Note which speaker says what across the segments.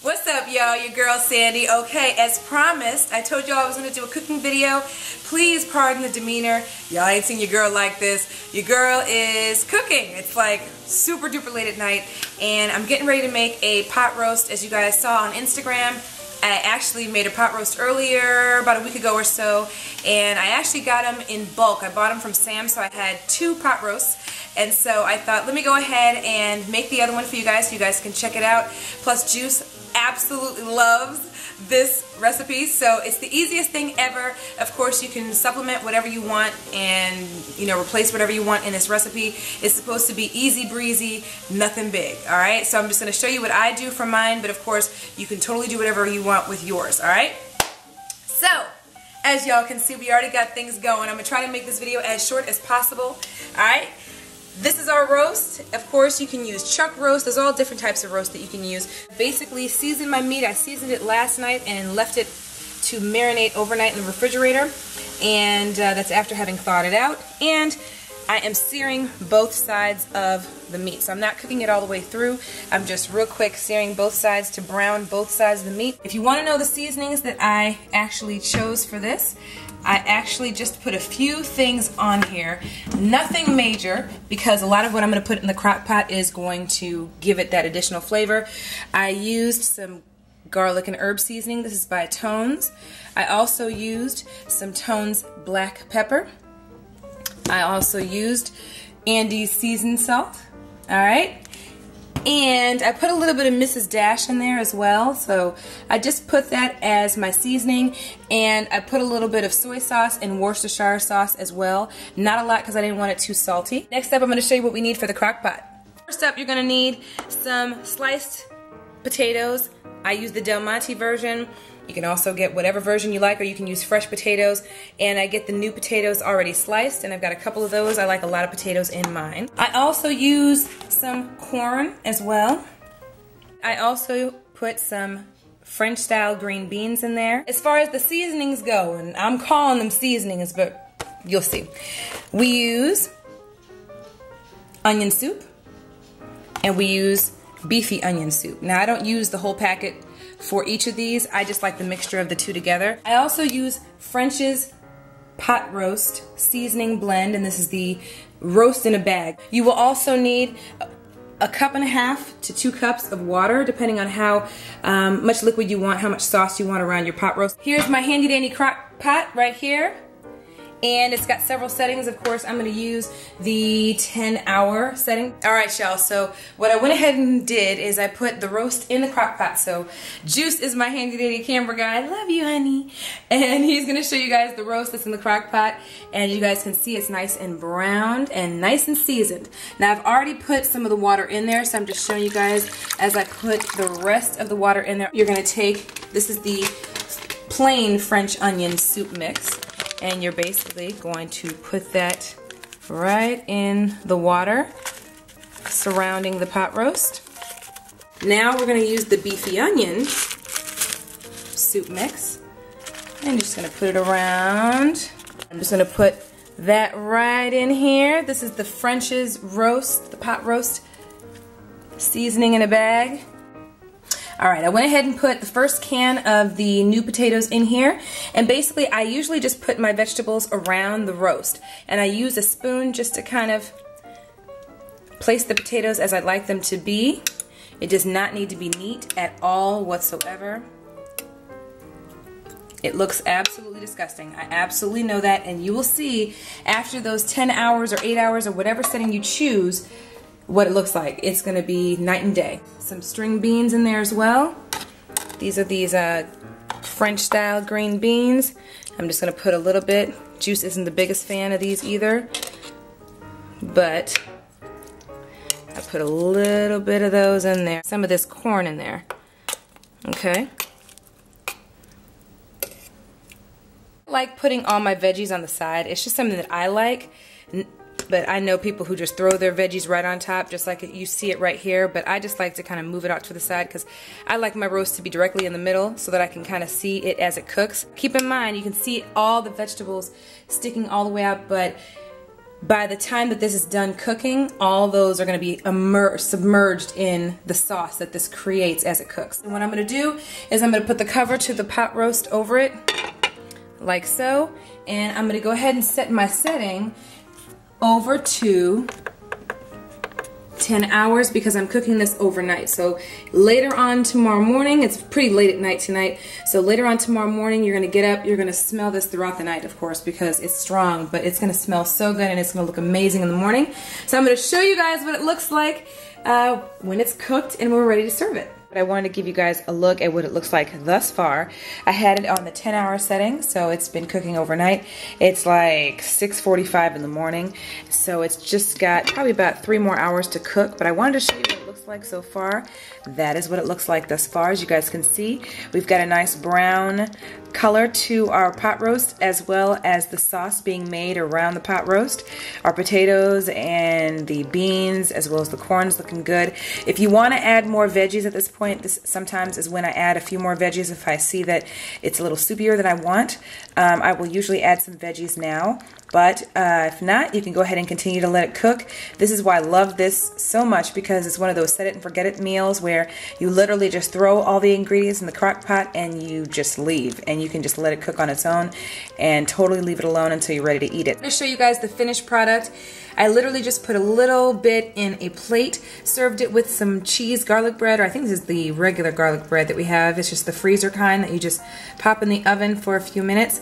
Speaker 1: What's up, y'all? Your girl Sandy. Okay, as promised, I told y'all I was going to do a cooking video. Please pardon the demeanor. Y'all ain't seen your girl like this. Your girl is cooking. It's like super duper late at night, and I'm getting ready to make a pot roast. As you guys saw on Instagram, I actually made a pot roast earlier, about a week ago or so, and I actually got them in bulk. I bought them from Sam's, so I had 2 pot roasts. And so I thought, let me go ahead and make the other one for you guys so you guys can check it out. Plus, Juice absolutely loves this recipe, so it's the easiest thing ever. Of course, you can supplement whatever you want and, you know, replace whatever you want in this recipe. It's supposed to be easy breezy, nothing big, alright? So I'm just going to show you what I do for mine, but of course, you can totally do whatever you want with yours, alright? So, as y'all can see, we already got things going. I'm going to try to make this video as short as possible, alright? This is our roast. Of course, you can use chuck roast. There's all different types of roast that you can use. Basically, season my meat. I seasoned it last night and left it to marinate overnight in the refrigerator. And that's after having thawed it out. And I am searing both sides of the meat. So I'm not cooking it all the way through. I'm just real quick searing both sides to brown both sides of the meat. If you want to know the seasonings that I actually chose for this, I actually just put a few things on here. Nothing major, because a lot of what I'm going to put in the crock pot is going to give it that additional flavor. I used some garlic and herb seasoning. This is by Tones. I also used some Tones black pepper. I also used Andy's seasoned salt. Alright? And I put a little bit of Mrs. Dash in there as well, so I just put that as my seasoning, and I put a little bit of soy sauce and Worcestershire sauce as well. Not a lot because I didn't want it too salty. Next up, I'm going to show you what we need for the crock pot. First up, you're going to need some sliced potatoes. I use the Del Monte version. You can also get whatever version you like, or you can use fresh potatoes. And I get the new potatoes already sliced, and I've got a couple of those. I like a lot of potatoes in mine. I also use some corn as well. I also put some French style green beans in there. As far as the seasonings go, and I'm calling them seasonings, but you'll see. We use onion soup, and we use beefy onion soup. Now, I don't use the whole packet for each of these. I just like the mixture of the two together. I also use French's pot roast seasoning blend, and this is the roast in a bag. You will also need a 1.5 cups to 2 cups of water, depending on how much liquid you want, how much sauce you want around your pot roast. Here's my handy dandy crock pot right here. And it's got several settings. Of course, I'm going to use the 10-hour setting. Alright, y'all, so what I went ahead and did is I put the roast in the crock pot. So Juice is my handy dandy camera guy. I love you, honey. And he's going to show you guys the roast that's in the crock pot. And you guys can see it's nice and browned and nice and seasoned. Now, I've already put some of the water in there, so I'm just showing you guys as I put the rest of the water in there. You're going to take, this is the plain French onion soup mix. And you're basically going to put that right in the water surrounding the pot roast. Now we're going to use the beefy onion soup mix. I'm just going to put it around. I'm just going to put that right in here. This is the French's roast, the pot roast seasoning in a bag. Alright, I went ahead and put the first can of the new potatoes in here, and basically I usually just put my vegetables around the roast, and I use a spoon just to kind of place the potatoes as I'd like them to be. It does not need to be neat at all whatsoever. It looks absolutely disgusting. I absolutely know that, and you will see after those 10 hours or 8 hours or whatever setting you choose what it looks like. It's going to be night and day. Some string beans in there as well. These are these French style green beans. I'm just going to put a little bit. Juice isn't the biggest fan of these either, but I put a little bit of those in there. Some of this corn in there. Okay. I like putting all my veggies on the side. It's just something that I like. But I know people who just throw their veggies right on top, just like you see it right here. But I just like to kind of move it out to the side because I like my roast to be directly in the middle so that I can kind of see it as it cooks. Keep in mind, you can see all the vegetables sticking all the way out, but by the time that this is done cooking, all those are going to be submerged in the sauce that this creates as it cooks. And what I'm going to do is I'm going to put the cover to the pot roast over it, like so, and I'm going to go ahead and set my setting over to 10 hours because I'm cooking this overnight. So later on tomorrow morning, it's pretty late at night tonight, so later on tomorrow morning you're going to get up, you're going to smell this throughout the night, of course, because it's strong, but it's going to smell so good and it's going to look amazing in the morning. So I'm going to show you guys what it looks like when it's cooked and we're ready to serve it. But I wanted to give you guys a look at what it looks like thus far. I had it on the 10-hour setting, so it's been cooking overnight. It's like 6:45 in the morning, so it's just got probably about 3 more hours to cook, but I wanted to show you what it looks like so far. That is what it looks like thus far. As you guys can see, we've got a nice brown color to our pot roast, as well as the sauce being made around the pot roast. Our potatoes and the beans, as well as the corn, is looking good. If you want to add more veggies at this point, this sometimes is when I add a few more veggies if I see that it's a little soupier than I want. I will usually add some veggies now, but if not, you can go ahead and continue to let it cook. This is why I love this so much, because it's one of those set it and forget it meals where you literally just throw all the ingredients in the crock pot and you just leave, and you can just let it cook on its own and totally leave it alone until you're ready to eat it. I'm going to show you guys the finished product. I literally just put a little bit in a plate, served it with some cheese garlic bread, or I think this is the regular garlic bread that we have. It's just the freezer kind that you just pop in the oven for a few minutes.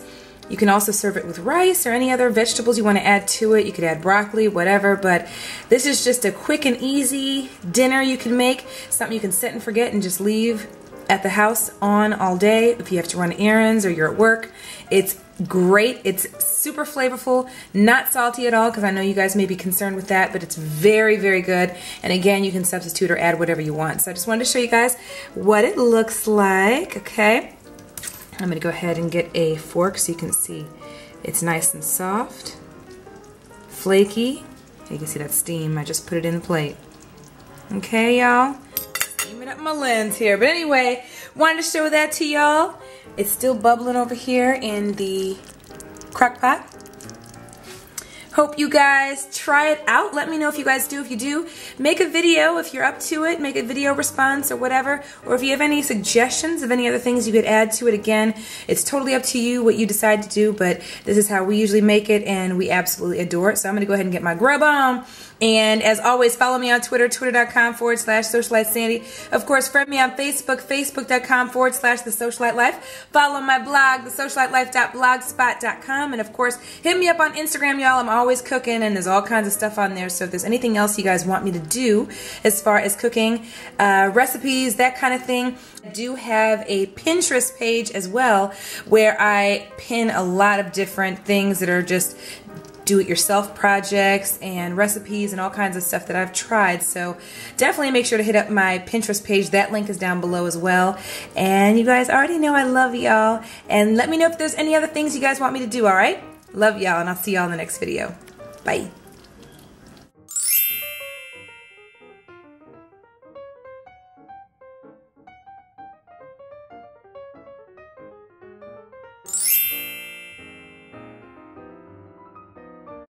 Speaker 1: You can also serve it with rice or any other vegetables you want to add to it. You could add broccoli, whatever, but this is just a quick and easy dinner you can make, something you can set and forget and just leave at the house on all day if you have to run errands or you're at work. It's great. It's super flavorful, not salty at all, because I know you guys may be concerned with that, but it's very, very good. And again, you can substitute or add whatever you want. So I just wanted to show you guys what it looks like. Okay, I'm going to go ahead and get a fork so you can see it's nice and soft, flaky. You can see that steam. I just put it in the plate. Okay, y'all. Steaming up my lens here. But anyway, wanted to show that to y'all. It's still bubbling over here in the crock pot. Hope you guys try it out. Let me know if you guys do. If you do, make a video if you're up to it. Make a video response or whatever. Or if you have any suggestions of any other things you could add to it. Again, it's totally up to you what you decide to do, but this is how we usually make it, and we absolutely adore it. So I'm going to go ahead and get my grub on. And as always, follow me on Twitter, twitter.com/Socialite Sandy. Of course, friend me on Facebook, facebook.com/The Socialite Life. Follow my blog, thesocialitelife.blogspot.com. And of course, hit me up on Instagram, y'all. I'm always cooking, and there's all kinds of stuff on there. So if there's anything else you guys want me to do as far as cooking, recipes, that kind of thing, I do have a Pinterest page as well where I pin a lot of different things that are just do-it-yourself projects and recipes and all kinds of stuff that I've tried. So definitely make sure to hit up my Pinterest page. That link is down below as well. And you guys already know I love y'all. And let me know if there's any other things you guys want me to do, alright? Love y'all, and I'll see y'all in the next video. Bye.